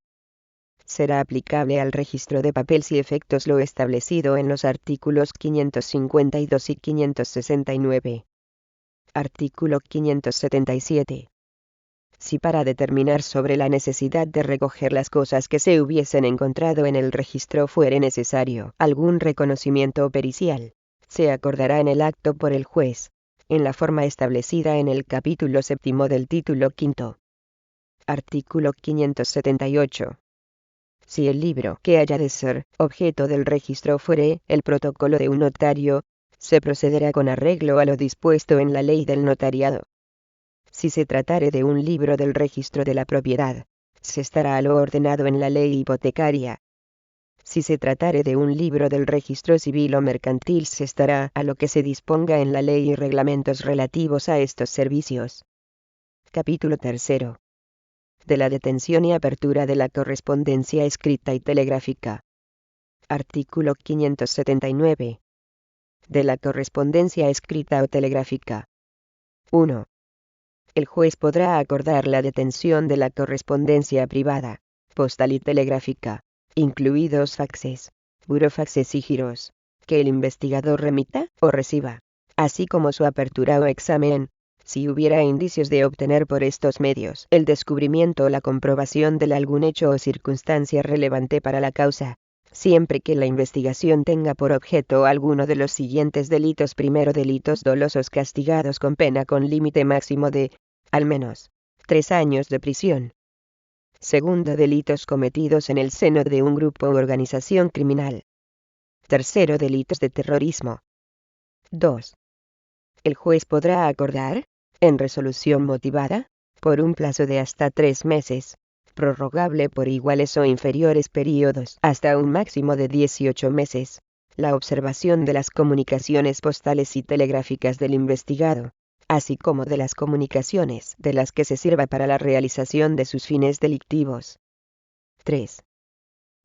Será aplicable al registro de papel si efectos lo establecido en los artículos 552 y 569. Artículo 577. Si para determinar sobre la necesidad de recoger las cosas que se hubiesen encontrado en el registro fuere necesario algún reconocimiento pericial, se acordará en el acto por el juez, en la forma establecida en el capítulo 7 del título 5. Artículo 578. Si el libro que haya de ser objeto del registro fuere el protocolo de un notario, se procederá con arreglo a lo dispuesto en la ley del notariado. Si se tratare de un libro del registro de la propiedad, se estará a lo ordenado en la ley hipotecaria. Si se tratare de un libro del registro civil o mercantil, se estará a lo que se disponga en la ley y reglamentos relativos a estos servicios. Capítulo 3. De la detención y apertura de la correspondencia escrita y telegráfica. Artículo 579. De la correspondencia escrita o telegráfica. 1. El juez podrá acordar la detención de la correspondencia privada, postal y telegráfica, incluidos faxes, burofaxes y giros, que el investigador remita o reciba, así como su apertura o examen, si hubiera indicios de obtener por estos medios el descubrimiento o la comprobación de algún hecho o circunstancia relevante para la causa, siempre que la investigación tenga por objeto alguno de los siguientes delitos. Primero, delitos dolosos castigados con pena con límite máximo de, al menos, 3 años de prisión. Segundo, delitos cometidos en el seno de un grupo u organización criminal. Tercero, delitos de terrorismo. 2. El juez podrá acordar, en resolución motivada, por un plazo de hasta 3 meses, prorrogable por iguales o inferiores periodos hasta un máximo de 18 meses, la observación de las comunicaciones postales y telegráficas del investigado, así como de las comunicaciones de las que se sirva para la realización de sus fines delictivos. 3.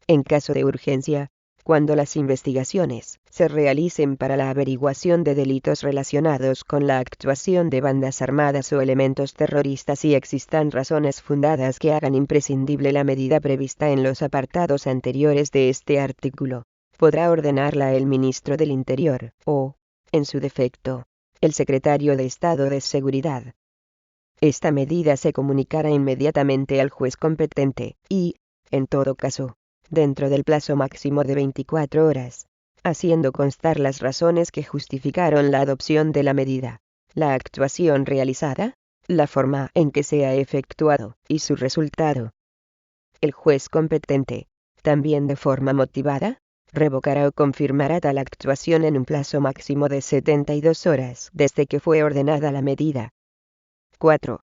En caso de urgencia, cuando las investigaciones se realicen para la averiguación de delitos relacionados con la actuación de bandas armadas o elementos terroristas y existan razones fundadas que hagan imprescindible la medida prevista en los apartados anteriores de este artículo, podrá ordenarla el ministro del Interior, o, en su defecto, el secretario de Estado de Seguridad. Esta medida se comunicará inmediatamente al juez competente y, en todo caso, dentro del plazo máximo de 24 horas, haciendo constar las razones que justificaron la adopción de la medida, la actuación realizada, la forma en que se ha efectuado y su resultado. El juez competente, también de forma motivada, revocará o confirmará tal actuación en un plazo máximo de 72 horas desde que fue ordenada la medida. 4.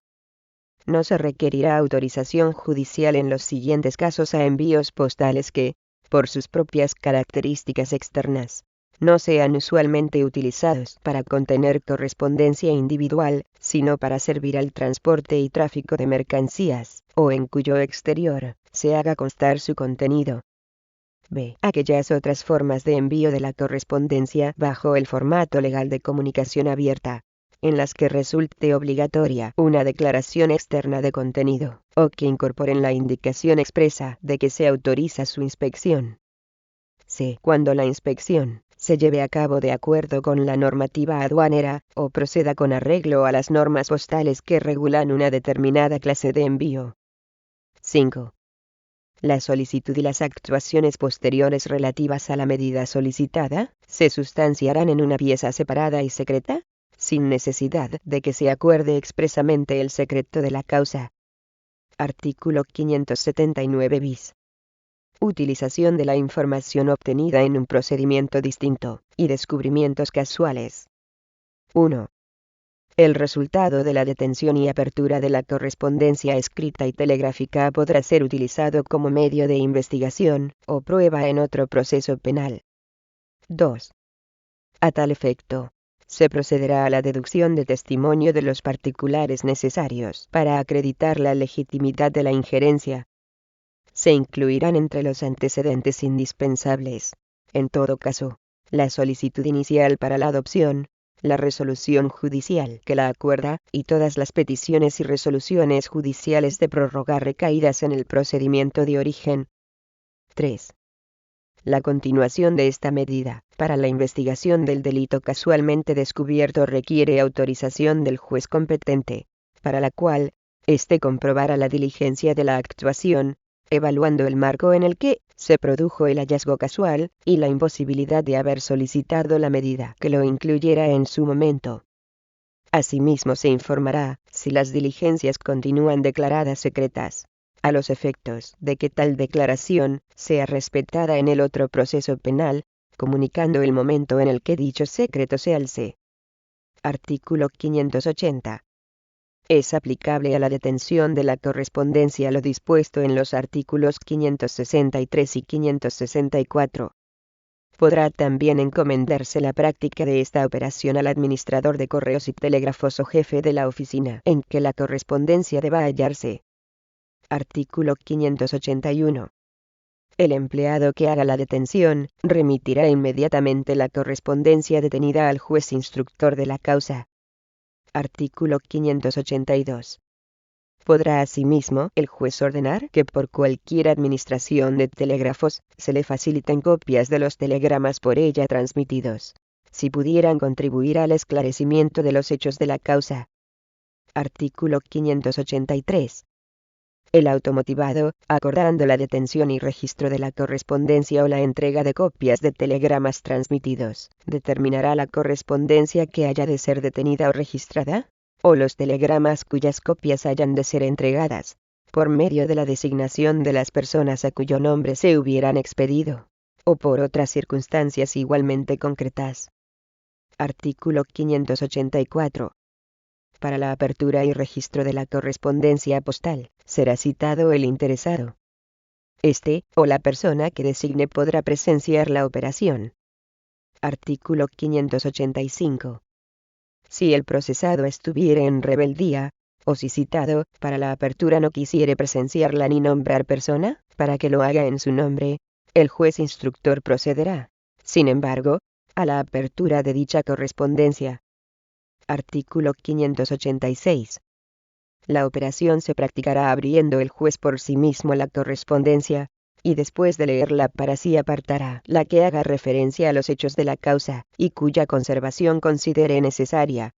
No se requerirá autorización judicial en los siguientes casos a envíos postales que, por sus propias características externas, no sean usualmente utilizados para contener correspondencia individual, sino para servir al transporte y tráfico de mercancías, o en cuyo exterior se haga constar su contenido. B. Aquellas otras formas de envío de la correspondencia bajo el formato legal de comunicación abierta, en las que resulte obligatoria una declaración externa de contenido, o que incorporen la indicación expresa de que se autoriza su inspección. C. Cuando la inspección se lleve a cabo de acuerdo con la normativa aduanera, o proceda con arreglo a las normas postales que regulan una determinada clase de envío. 5. La solicitud y las actuaciones posteriores relativas a la medida solicitada se sustanciarán en una pieza separada y secreta, sin necesidad de que se acuerde expresamente el secreto de la causa. Artículo 579 bis. Utilización de la información obtenida en un procedimiento distinto, y descubrimientos casuales. 1. El resultado de la detención y apertura de la correspondencia escrita y telegráfica podrá ser utilizado como medio de investigación o prueba en otro proceso penal. 2. A tal efecto, se procederá a la deducción de testimonio de los particulares necesarios para acreditar la legitimidad de la injerencia. Se incluirán entre los antecedentes indispensables, en todo caso, la solicitud inicial para la adopción, la resolución judicial que la acuerda, y todas las peticiones y resoluciones judiciales de prórroga recaídas en el procedimiento de origen. 3. La continuación de esta medida, para la investigación del delito casualmente descubierto requiere autorización del juez competente, para la cual, éste comprobará la diligencia de la actuación, evaluando el marco en el que se produjo el hallazgo casual, y la imposibilidad de haber solicitado la medida que lo incluyera en su momento. Asimismo se informará, si las diligencias continúan declaradas secretas, a los efectos de que tal declaración sea respetada en el otro proceso penal, comunicando el momento en el que dicho secreto se alce. Artículo 580. Es aplicable a la detención de la correspondencia lo dispuesto en los artículos 563 y 564. Podrá también encomendarse la práctica de esta operación al administrador de correos y telégrafos o jefe de la oficina en que la correspondencia deba hallarse. Artículo 581. El empleado que haga la detención remitirá inmediatamente la correspondencia detenida al juez instructor de la causa. Artículo 582. Podrá asimismo el juez ordenar que por cualquier administración de telégrafos se le faciliten copias de los telegramas por ella transmitidos, si pudieran contribuir al esclarecimiento de los hechos de la causa. Artículo 583. El automotivado, acordando la detención y registro de la correspondencia o la entrega de copias de telegramas transmitidos, determinará la correspondencia que haya de ser detenida o registrada, o los telegramas cuyas copias hayan de ser entregadas, por medio de la designación de las personas a cuyo nombre se hubieran expedido, o por otras circunstancias igualmente concretas. Artículo 584. Para la apertura y registro de la correspondencia postal, será citado el interesado. Este, o la persona que designe podrá presenciar la operación. Artículo 585. Si el procesado estuviere en rebeldía, o si citado, para la apertura no quisiere presenciarla ni nombrar persona, para que lo haga en su nombre, el juez instructor procederá, sin embargo, a la apertura de dicha correspondencia. Artículo 586. La operación se practicará abriendo el juez por sí mismo la correspondencia, y después de leerla para sí apartará la que haga referencia a los hechos de la causa, y cuya conservación considere necesaria.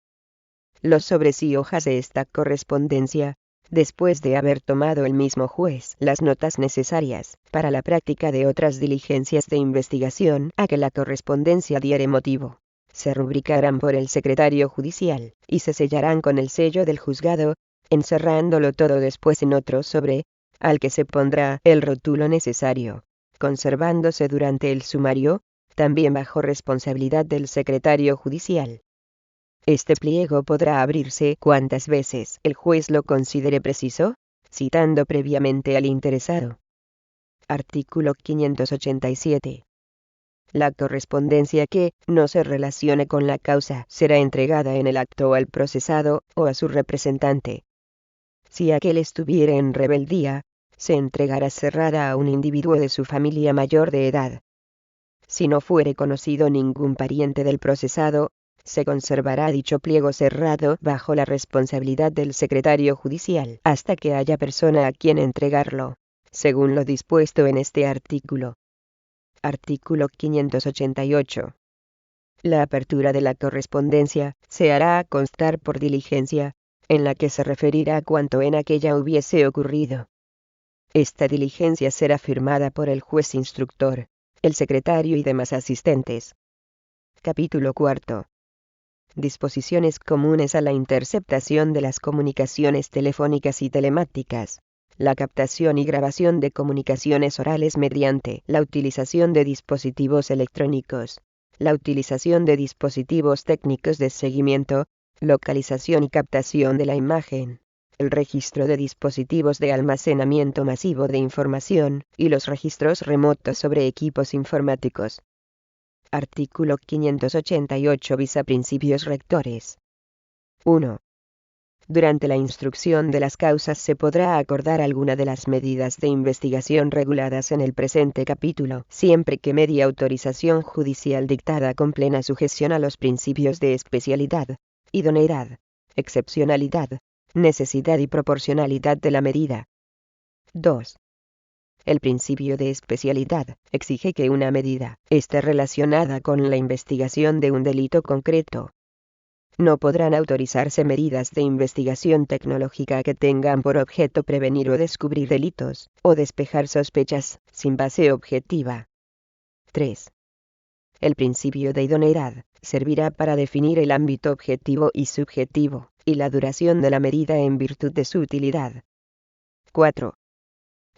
Los sobres y hojas de esta correspondencia, después de haber tomado el mismo juez las notas necesarias para la práctica de otras diligencias de investigación a que la correspondencia diere motivo, se rubricarán por el secretario judicial, y se sellarán con el sello del juzgado, encerrándolo todo después en otro sobre, al que se pondrá el rótulo necesario, conservándose durante el sumario, también bajo responsabilidad del secretario judicial. Este pliego podrá abrirse cuantas veces el juez lo considere preciso, citando previamente al interesado. Artículo 587. La correspondencia que no se relacione con la causa será entregada en el acto al procesado o a su representante. Si aquel estuviere en rebeldía, se entregará cerrada a un individuo de su familia mayor de edad. Si no fuere conocido ningún pariente del procesado, se conservará dicho pliego cerrado bajo la responsabilidad del secretario judicial hasta que haya persona a quien entregarlo, según lo dispuesto en este artículo. Artículo 588. La apertura de la correspondencia se hará a constar por diligencia, en la que se referirá a cuanto en aquella hubiese ocurrido. Esta diligencia será firmada por el juez instructor, el secretario y demás asistentes. Capítulo 4. Disposiciones comunes a la interceptación de las comunicaciones telefónicas y telemáticas, la captación y grabación de comunicaciones orales mediante la utilización de dispositivos electrónicos, la utilización de dispositivos técnicos de seguimiento, localización y captación de la imagen, el registro de dispositivos de almacenamiento masivo de información, y los registros remotos sobre equipos informáticos. Artículo 588 bis a principios rectores. 1. Durante la instrucción de las causas se podrá acordar alguna de las medidas de investigación reguladas en el presente capítulo, siempre que medie autorización judicial dictada con plena sujeción a los principios de especialidad, idoneidad, excepcionalidad, necesidad y proporcionalidad de la medida. 2. El principio de especialidad exige que una medida esté relacionada con la investigación de un delito concreto. No podrán autorizarse medidas de investigación tecnológica que tengan por objeto prevenir o descubrir delitos, o despejar sospechas, sin base objetiva. 3. El principio de idoneidad servirá para definir el ámbito objetivo y subjetivo, y la duración de la medida en virtud de su utilidad. 4.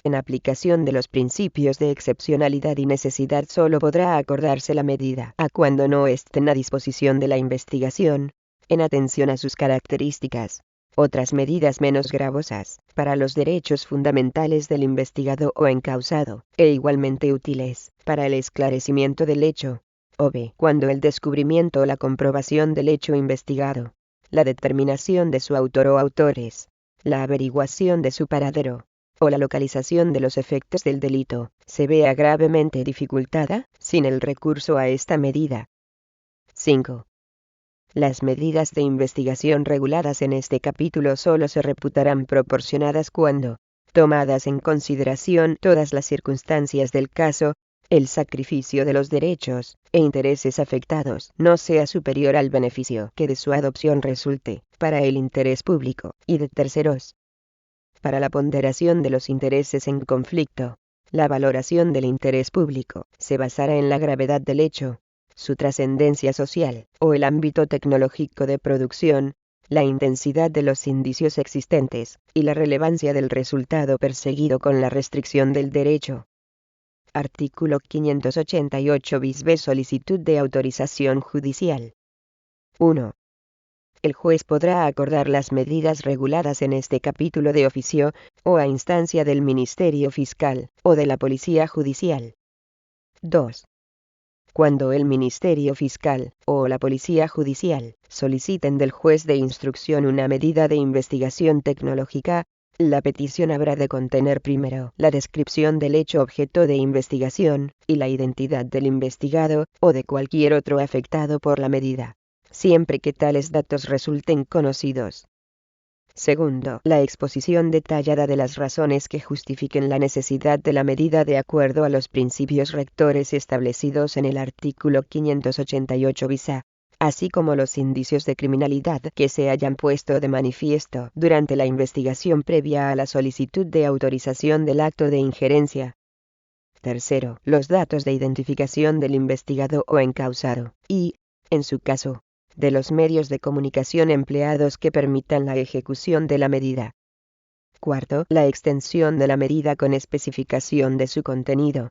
En aplicación de los principios de excepcionalidad y necesidad solo podrá acordarse la medida a cuando no estén a disposición de la investigación, en atención a sus características, otras medidas menos gravosas, para los derechos fundamentales del investigado o encausado, e igualmente útiles, para el esclarecimiento del hecho, o b. cuando el descubrimiento o la comprobación del hecho investigado, la determinación de su autor o autores, la averiguación de su paradero, o la localización de los efectos del delito, se vea gravemente dificultada, sin el recurso a esta medida. 5. Las medidas de investigación reguladas en este capítulo solo se reputarán proporcionadas cuando, tomadas en consideración todas las circunstancias del caso, el sacrificio de los derechos e intereses afectados no sea superior al beneficio que de su adopción resulte, para el interés público y de terceros. Para la ponderación de los intereses en conflicto, la valoración del interés público se basará en la gravedad del hecho, su trascendencia social, o el ámbito tecnológico de producción, la intensidad de los indicios existentes, y la relevancia del resultado perseguido con la restricción del derecho. Artículo 588 bis b. Solicitud de autorización judicial. 1. El juez podrá acordar las medidas reguladas en este capítulo de oficio, o a instancia del Ministerio Fiscal, o de la Policía Judicial. 2. Cuando el Ministerio Fiscal, o la Policía Judicial, soliciten del juez de instrucción una medida de investigación tecnológica, la petición habrá de contener primero la descripción del hecho objeto de investigación, y la identidad del investigado, o de cualquier otro afectado por la medida, siempre que tales datos resulten conocidos. Segundo, la exposición detallada de las razones que justifiquen la necesidad de la medida de acuerdo a los principios rectores establecidos en el artículo 588 bis a, así como los indicios de criminalidad que se hayan puesto de manifiesto durante la investigación previa a la solicitud de autorización del acto de injerencia. Tercero, los datos de identificación del investigado o encausado, y, en su caso, de los medios de comunicación empleados que permitan la ejecución de la medida. Cuarto, la extensión de la medida con especificación de su contenido.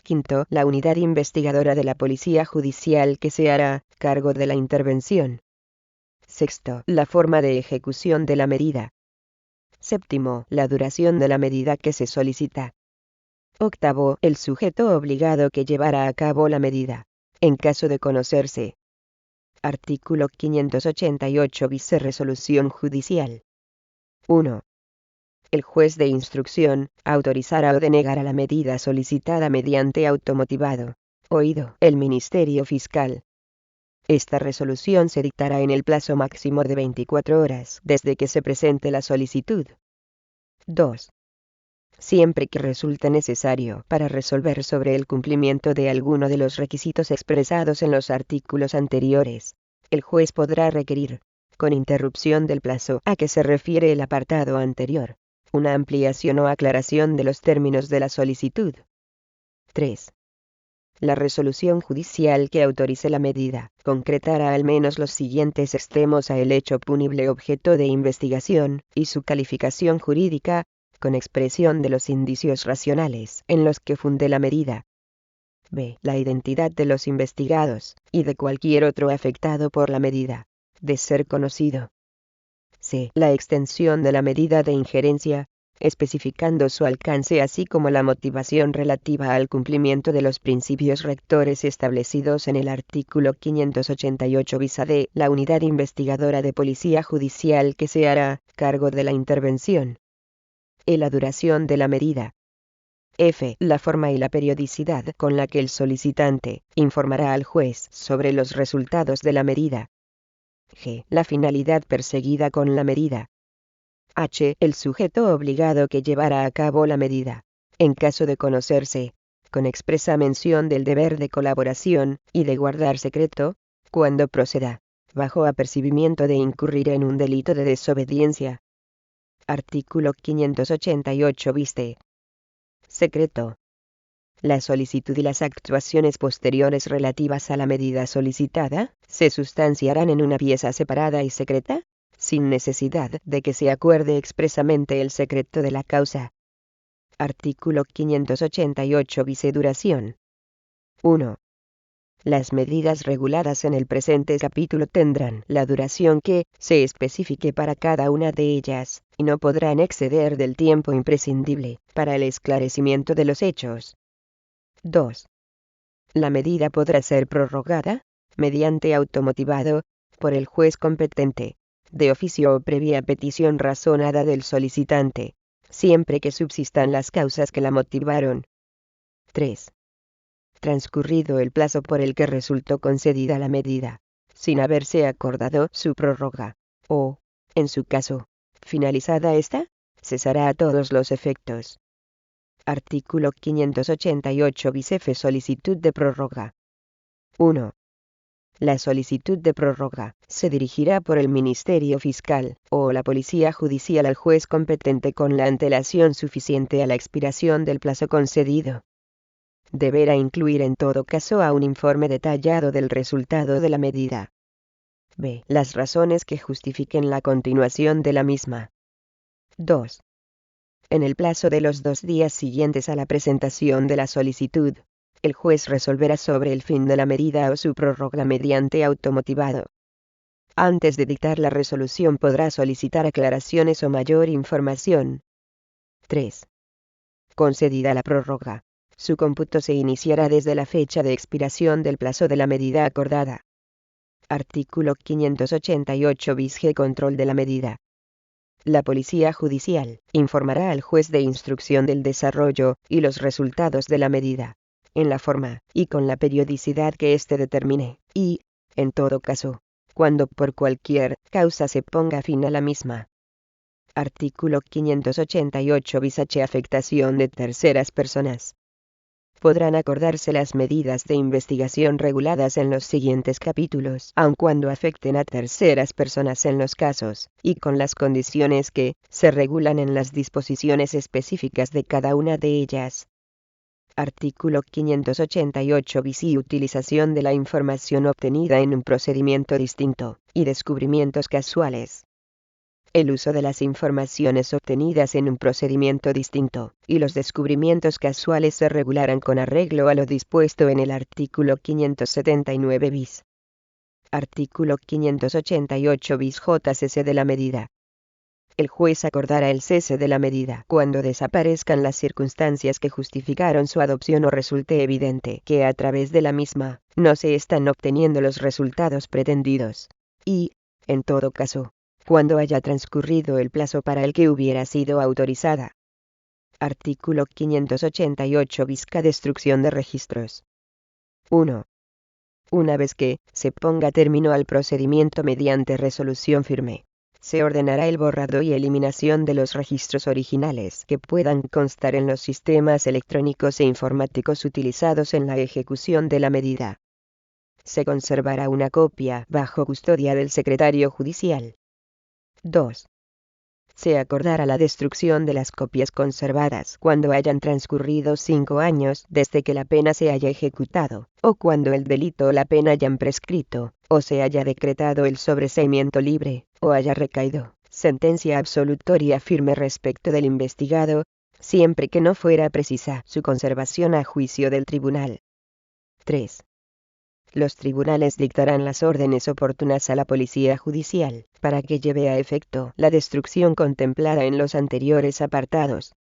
Quinto, la unidad investigadora de la Policía Judicial que se hará cargo de la intervención. Sexto, la forma de ejecución de la medida. Séptimo, la duración de la medida que se solicita. Octavo, el sujeto obligado que llevará a cabo la medida, en caso de conocerse. Artículo 588 bis c. Resolución judicial. 1. El juez de instrucción autorizará o denegará la medida solicitada mediante automotivado, oído el Ministerio Fiscal. Esta resolución se dictará en el plazo máximo de 24 horas desde que se presente la solicitud. 2. Siempre que resulte necesario para resolver sobre el cumplimiento de alguno de los requisitos expresados en los artículos anteriores, el juez podrá requerir, con interrupción del plazo a que se refiere el apartado anterior, una ampliación o aclaración de los términos de la solicitud. 3. La resolución judicial que autorice la medida concretará al menos los siguientes extremos a el hecho punible objeto de investigación y su calificación jurídica, con expresión de los indicios racionales en los que funde la medida. B. La identidad de los investigados, y de cualquier otro afectado por la medida, de ser conocido. C. La extensión de la medida de injerencia, especificando su alcance así como la motivación relativa al cumplimiento de los principios rectores establecidos en el artículo 588 bis a de la unidad investigadora de Policía Judicial que se hará cargo de la intervención. La duración de la medida. F. La forma y la periodicidad con la que el solicitante informará al juez sobre los resultados de la medida. G. La finalidad perseguida con la medida. H. El sujeto obligado que llevará a cabo la medida, en caso de conocerse, con expresa mención del deber de colaboración y de guardar secreto, cuando proceda, bajo apercibimiento de incurrir en un delito de desobediencia. Artículo 588 bis t. Secreto. La solicitud y las actuaciones posteriores relativas a la medida solicitada se sustanciarán en una pieza separada y secreta, sin necesidad de que se acuerde expresamente el secreto de la causa. Artículo 588 bis e. Duración. 1. Las medidas reguladas en el presente capítulo tendrán la duración que se especifique para cada una de ellas, y no podrán exceder del tiempo imprescindible para el esclarecimiento de los hechos. 2. La medida podrá ser prorrogada, mediante automotivado, por el juez competente, de oficio o previa petición razonada del solicitante, siempre que subsistan las causas que la motivaron. 3. Transcurrido el plazo por el que resultó concedida la medida, sin haberse acordado su prórroga, o, en su caso, finalizada esta, cesará a todos los efectos. Artículo 588 bis f. Solicitud de prórroga. 1. La solicitud de prórroga se dirigirá por el Ministerio Fiscal o la Policía Judicial al juez competente con la antelación suficiente a la expiración del plazo concedido. Deberá incluir en todo caso a un informe detallado del resultado de la medida. b. Las razones que justifiquen la continuación de la misma. 2. En el plazo de los 2 días siguientes a la presentación de la solicitud, el juez resolverá sobre el fin de la medida o su prórroga mediante automotivado. Antes de dictar la resolución podrá solicitar aclaraciones o mayor información. 3. Concedida la prórroga, su cómputo se iniciará desde la fecha de expiración del plazo de la medida acordada. Artículo 588 bis G. Control de la medida. La Policía Judicial informará al juez de instrucción del desarrollo y los resultados de la medida, en la forma y con la periodicidad que éste determine, y, en todo caso, cuando por cualquier causa se ponga fin a la misma. Artículo 588 bis H. Afectación de terceras personas. Podrán acordarse las medidas de investigación reguladas en los siguientes capítulos, aun cuando afecten a terceras personas en los casos, y con las condiciones que se regulan en las disposiciones específicas de cada una de ellas. Artículo 588 bis I. Utilización de la información obtenida en un procedimiento distinto, y descubrimientos casuales. El uso de las informaciones obtenidas en un procedimiento distinto, y los descubrimientos casuales se regularán con arreglo a lo dispuesto en el artículo 579 bis. Artículo 588 bis J. Cese de la medida. El juez acordará el cese de la medida cuando desaparezcan las circunstancias que justificaron su adopción o resulte evidente que a través de la misma no se están obteniendo los resultados pretendidos. Y, en todo caso, cuando haya transcurrido el plazo para el que hubiera sido autorizada. Artículo 588 bis K. Destrucción de registros. 1. Una vez que se ponga término al procedimiento mediante resolución firme, se ordenará el borrado y eliminación de los registros originales que puedan constar en los sistemas electrónicos e informáticos utilizados en la ejecución de la medida. Se conservará una copia bajo custodia del secretario judicial. 2. Se acordará la destrucción de las copias conservadas cuando hayan transcurrido 5 años desde que la pena se haya ejecutado, o cuando el delito o la pena hayan prescrito, o se haya decretado el sobreseimiento libre, o haya recaído sentencia absolutoria firme respecto del investigado, siempre que no fuera precisa su conservación a juicio del tribunal. 3. Los tribunales dictarán las órdenes oportunas a la Policía Judicial, para que lleve a efecto la destrucción contemplada en los anteriores apartados.